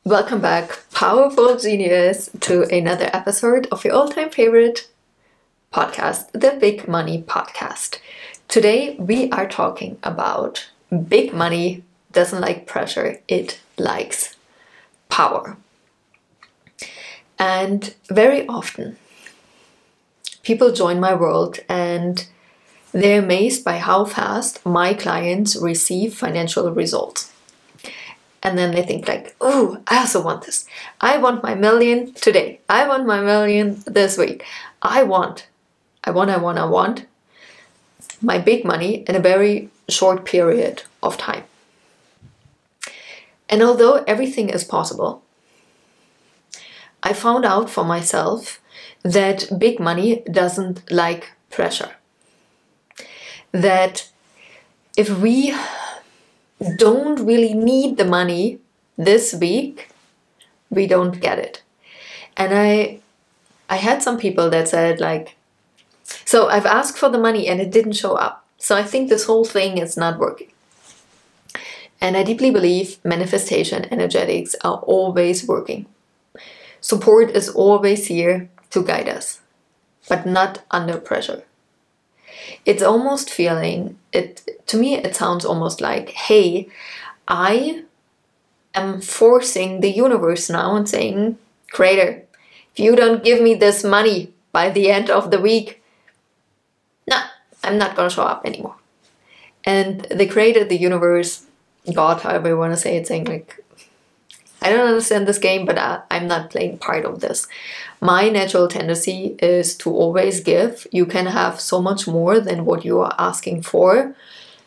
Welcome back, powerful genius, to another episode of your all-time favorite podcast, the Big Money Podcast. Today we are talking about big money doesn't like pressure, it likes power. And very often people join my world and they're amazed by how fast my clients receive financial results. And then they think like, oh, I also want this. I want my million today. I want my million this week. I want my big money in a very short period of time. And although everything is possible, I found out for myself that big money doesn't like pressure. That if we don't really need the money this week, we don't get it. And I had some people that said like, so I've asked for the money and it didn't show up. So I think this whole thing is not working. And I deeply believe manifestation energetics are always working. Support is always here to guide us, but not under pressure. It's almost feeling, to me it sounds almost like, hey, I am forcing the universe now and saying, Creator, if you don't give me this money by the end of the week, nah, I'm not going to show up anymore. And the Creator, the universe, God, however you want to say it, saying like, I don't understand this game, but I'm not playing part of this. My natural tendency is to always give. You can have so much more than what you are asking for.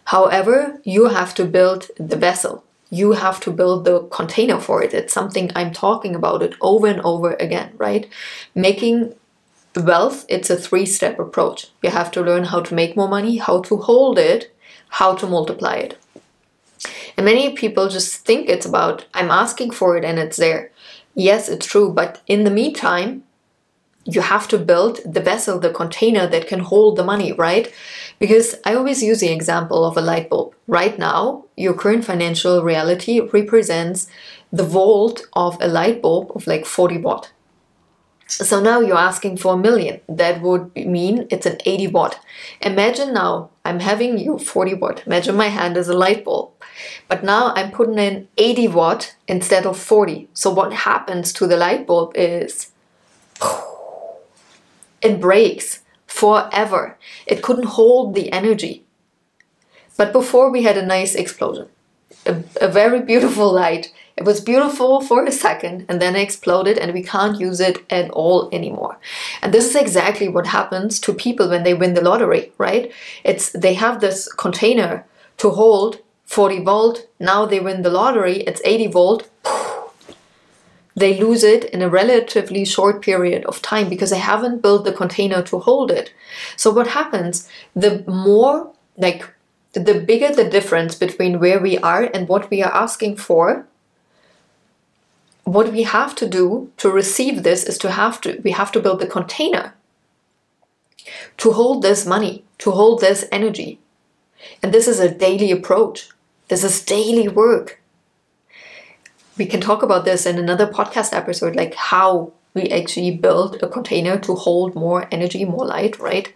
However, you have to build the vessel. You have to build the container for it. It's something I'm talking about it over and over again, right? Making wealth, it's a 3-step approach. You have to learn how to make more money, how to hold it, how to multiply it. And many people just think it's about, I'm asking for it and it's there. Yes, it's true. But in the meantime, you have to build the vessel, the container that can hold the money, right? Because I always use the example of a light bulb. Right now, your current financial reality represents the volt of a light bulb of like 40 watt. So now you're asking for 1 million. That would mean it's an 80 watt. Imagine now I'm having you 40 watt. Imagine my hand is a light bulb. But now I'm putting in 80 watt instead of 40. So what happens to the light bulb is it breaks forever. It couldn't hold the energy. But before we had a nice explosion. A very beautiful light. It was beautiful for a second and then exploded and we can't use it at all anymore. And this is exactly what happens to people when they win the lottery, right? They have this container to hold 40 volt. Now they win the lottery, it's 80 volt. They lose it in a relatively short period of time because they haven't built the container to hold it. So what happens? The bigger the difference between where we are and what we are asking for, what we have to do to receive this is we have to build the container to hold this money, to hold this energy. And this is a daily approach. This is daily work. We can talk about this in another podcast episode, like how we actually build a container to hold more energy, more light, right?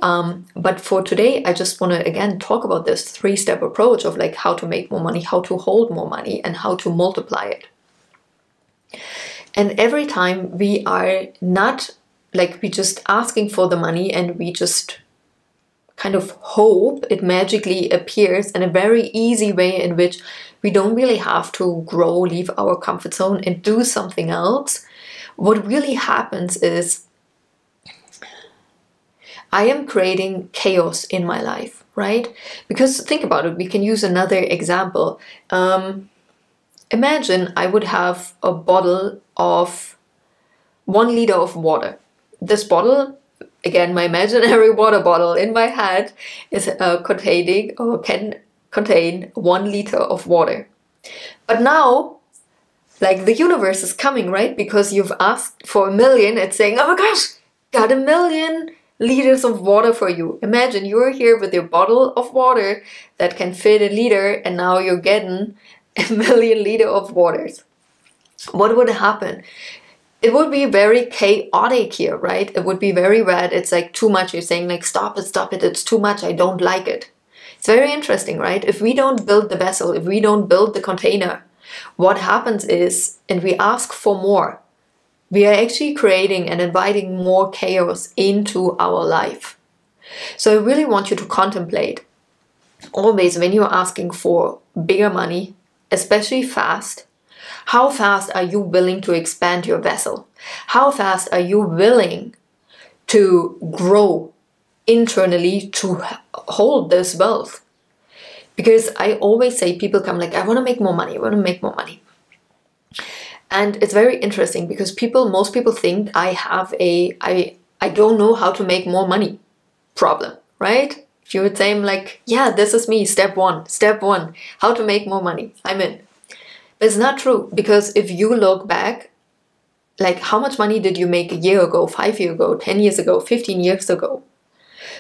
But for today, I just want to, again, talk about this 3-step approach of like how to make more money, how to hold more money, and how to multiply it. And every time we are not like we just asking for the money and we just kind of hope it magically appears in a very easy way in which we don't really have to grow, leave our comfort zone and do something else. What really happens is I am creating chaos in my life, right? Because think about it, we can use another example. Imagine I would have a bottle of 1 liter of water. This bottle, again, my imaginary water bottle in my head is can contain 1 liter of water. But now, like the universe is coming, right? Because you've asked for 1 million, it's saying, oh my gosh, got 1 million liters of water for you. Imagine you're here with your bottle of water that can fit 1 liter and now you're getting 1 million liters of waters. what would happen? It would be very chaotic here, right? It would be very bad. It's like too much. You're saying like, stop it, it's too much, I don't like it. It's very interesting, right? If we don't build the vessel, if we don't build the container, what happens is, and we ask for more, we are actually creating and inviting more chaos into our life. So I really want you to contemplate, always when you're asking for bigger money, especially fast, how fast are you willing to expand your vessel? How fast are you willing to grow internally to hold this wealth? Because I always say, people come like, I want to make more money, I want to make more money. And it's very interesting because most people think I have I don't know how to make more money problem, right? If you would say, I'm like, yeah, this is me, step one, how to make more money, I'm in. But it's not true, because if you look back, like how much money did you make a year ago, 5 years ago, 10 years ago, 15 years ago?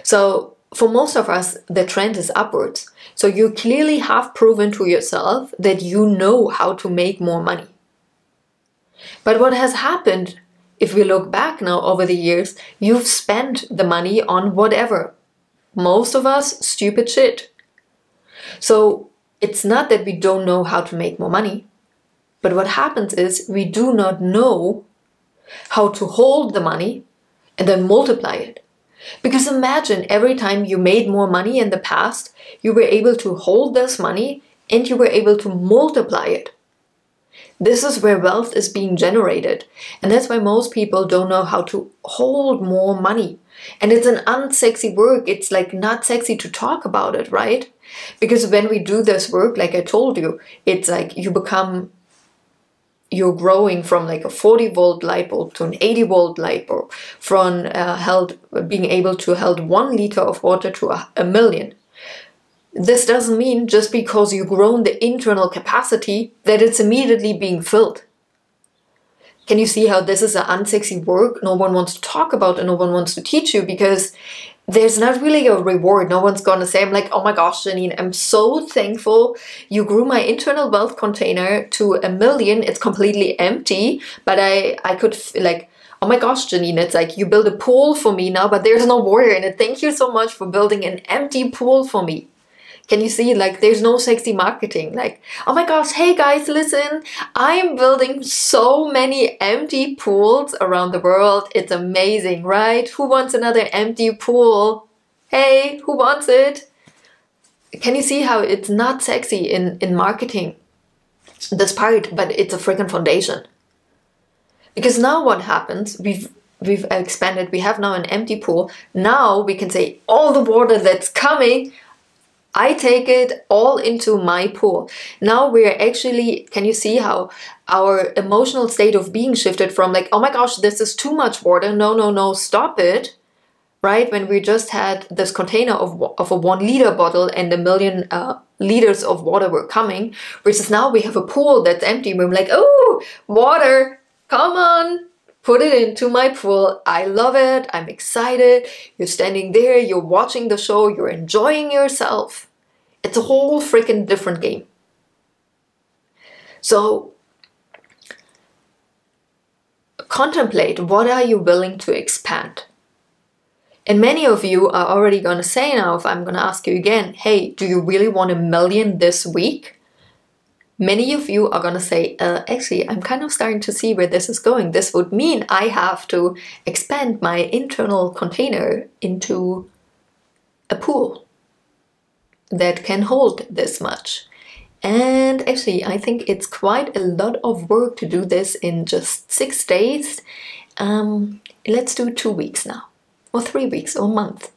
So for most of us, the trend is upwards. So you clearly have proven to yourself that you know how to make more money. But what has happened, if we look back now over the years, you've spent the money on whatever. Most of us, stupid shit. So it's not that we don't know how to make more money. But what happens is we do not know how to hold the money and then multiply it. Because imagine every time you made more money in the past, you were able to hold this money and you were able to multiply it. This is where wealth is being generated. And that's why most people don't know how to hold more money. And it's an unsexy work. It's like not sexy to talk about it, right? Because when we do this work, like I told you, it's like you're growing from like a 40-volt light bulb to an 80-volt light bulb, from being able to hold 1 liter of water to a million. This doesn't mean just because you've grown the internal capacity that it's immediately being filled. Can you see how this is an unsexy work? No one wants to talk about it, no one wants to teach you, because there's not really a reward. No one's gonna say, I'm like, oh my gosh, Jeanine, I'm so thankful you grew my internal wealth container to a million. It's completely empty, but I could like, oh my gosh, Jeanine, it's like you build a pool for me now, but there's no water in it. Thank you so much for building an empty pool for me. Can you see, like, there's no sexy marketing. Like, oh my gosh, hey guys, listen, I'm building so many empty pools around the world. It's amazing, right? Who wants another empty pool? Hey, who wants it? Can you see how it's not sexy in marketing, this part, but it's a freaking foundation. Because now what happens, we've expanded, we have now an empty pool. Now we can say all the water that's coming, I take it all into my pool. Now we're actually, can you see how our emotional state of being shifted from like, oh my gosh, this is too much water. No, stop it. Right? When we just had this container of a 1 liter bottle and a million liters of water were coming, versus now we have a pool that's empty. We're like, oh, water, come on. Put it into my pool. I love it. I'm excited. You're standing there. You're watching the show. You're enjoying yourself. It's a whole freaking different game. So contemplate, what are you willing to expand? And many of you are already going to say now, if I'm going to ask you again, hey, do you really want 1 million this week? Many of you are going to say, actually, I'm kind of starting to see where this is going. This would mean I have to expand my internal container into a pool that can hold this much. And actually, I think it's quite a lot of work to do this in just 6 days. Let's do 2 weeks now, or 3 weeks, or a month.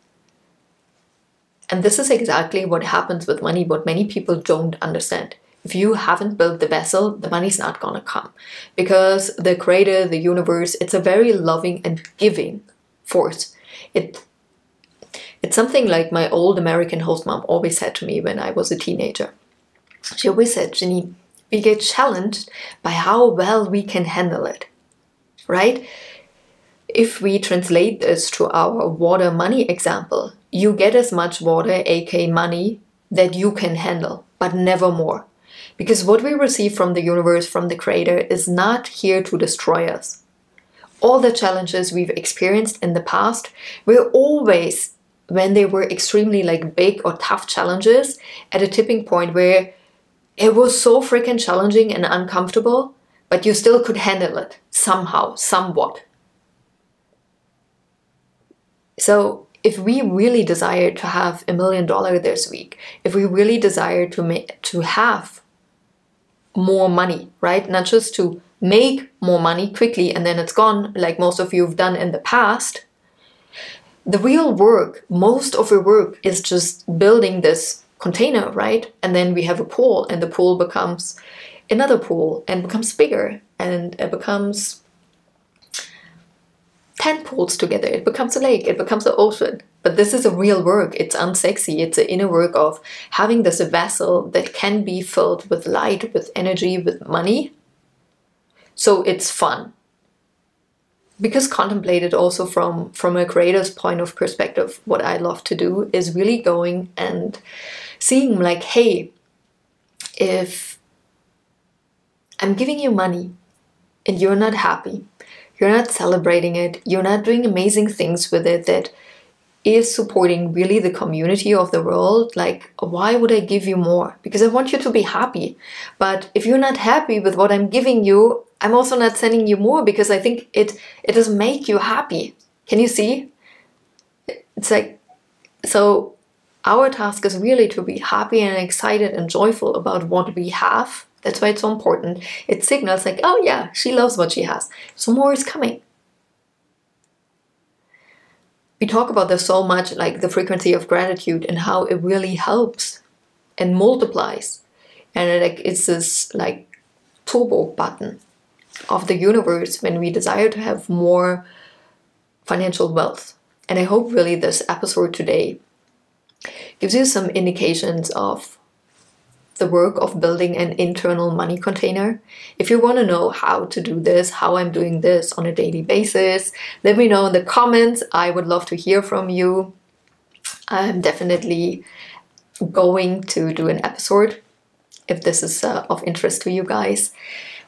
And this is exactly what happens with money, what many people don't understand. If you haven't built the vessel, the money's not gonna come. Because the creator, the universe, it's a very loving and giving force. It's something like my old American host mom always said to me when I was a teenager. She always said, Jeanine, we get challenged by how well we can handle it, right? If we translate this to our water money example, you get as much water, aka money, that you can handle, but never more. Because what we receive from the universe, from the creator, is not here to destroy us. All the challenges we've experienced in the past were always, when they were extremely like big or tough challenges, at a tipping point where it was so freaking challenging and uncomfortable, but you still could handle it somehow, somewhat. So if we really desire to have $1 million this week, if we really desire to have more money, right? Not just to make more money quickly and then it's gone, like most of you have done in the past. The real work, most of your work is just building this container, right? And then we have a pool, and the pool becomes another pool and becomes bigger, and it becomes 10 pools together. It becomes a lake, it becomes an ocean. But this is a real work. It's unsexy. It's an inner work of having this vessel that can be filled with light, with energy, with money. So it's fun. Because contemplated also from a creator's point of perspective, what I love to do is really going and seeing like, hey, if I'm giving you money and you're not happy, you're not celebrating it, you're not doing amazing things with it that is supporting really the community of the world, like, why would I give you more? Because I want you to be happy. But if you're not happy with what I'm giving you, I'm also not sending you more, because I think it doesn't make you happy. Can you see? It's like, so our task is really to be happy and excited and joyful about what we have. That's why it's so important. It signals like, oh yeah, she loves what she has, so more is coming. We talk about this so much, like the frequency of gratitude and how it really helps and multiplies. And it's this like turbo button of the universe when we desire to have more financial wealth. And I hope really this episode today gives you some indications of the work of building an internal money container. If you want to know how to do this, how I'm doing this on a daily basis, let me know in the comments. I would love to hear from you. I'm definitely going to do an episode if this is of interest to you guys.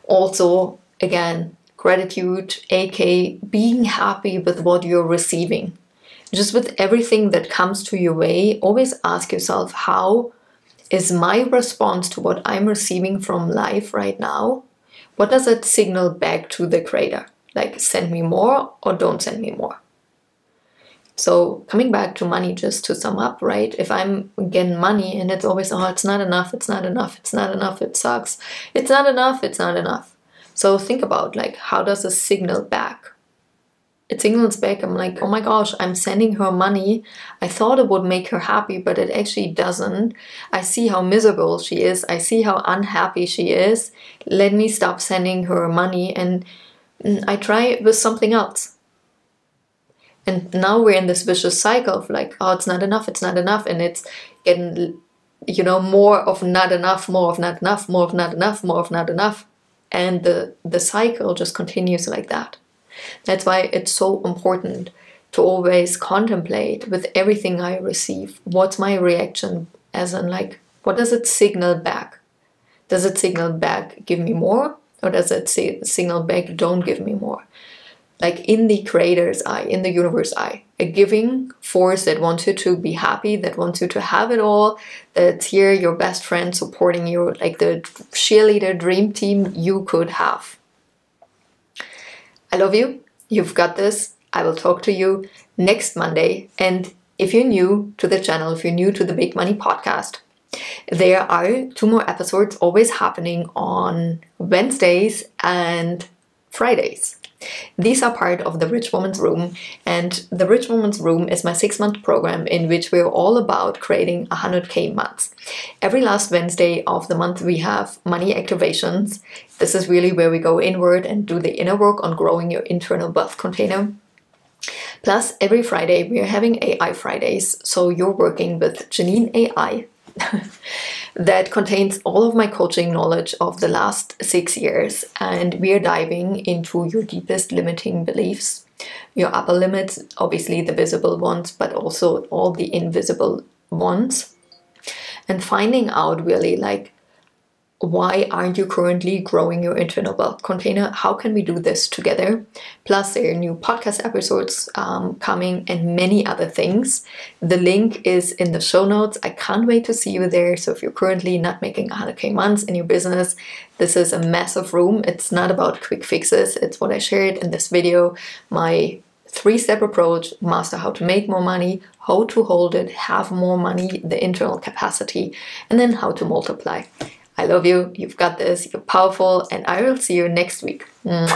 Also, again, gratitude, aka being happy with what you're receiving. Just with everything that comes to your way, always ask yourself, how is my response to what I'm receiving from life right now? What does it signal back to the creator? Like, send me more or don't send me more. So coming back to money, just to sum up, right? If I'm getting money and it's always, oh, it's not enough, it's not enough, it's not enough, it sucks. It's not enough, it's not enough. So think about like, how does it signal back? It signals back, I'm like, oh my gosh, I'm sending her money. I thought it would make her happy, but it actually doesn't. I see how miserable she is. I see how unhappy she is. Let me stop sending her money, and I try it with something else. And now we're in this vicious cycle of like, oh, it's not enough, it's not enough. And it's getting, you know, more of not enough, more of not enough, more of not enough, more of not enough. And the cycle just continues like that. That's why it's so important to always contemplate with everything I receive. What's my reaction? As in, like, what does it signal back? Does it signal back, give me more? Or does it signal back, don't give me more? Like in the creator's eye, in the universe eye, a giving force that wants you to be happy, that wants you to have it all, that's here, your best friend supporting you, like the cheerleader dream team you could have. I love you. You've got this. I will talk to you next Monday. And if you're new to the channel, if you're new to the Big Money Podcast, there are 2 more episodes always happening on Wednesdays and Fridays. These are part of the Rich Woman's Room, and the Rich Woman's Room is my 6-month program in which we're all about creating 100K months. Every last Wednesday of the month we have money activations. This is really where we go inward and do the inner work on growing your internal wealth container. Plus, every Friday we are having AI Fridays, so you're working with Jeanine AI. That contains all of my coaching knowledge of the last 6 years, and we are diving into your deepest limiting beliefs, your upper limits, obviously the visible ones, but also all the invisible ones, and finding out really like why aren't you currently growing your internal wealth container? How can we do this together? Plus, there are new podcast episodes coming and many other things. The link is in the show notes. I can't wait to see you there. So if you're currently not making 100K months in your business, this is a massive room. It's not about quick fixes. It's what I shared in this video. My 3-step approach: master how to make more money, how to hold it, have more money, the internal capacity, and then how to multiply. I love you. You've got this. You're powerful. And I will see you next week. Mwah.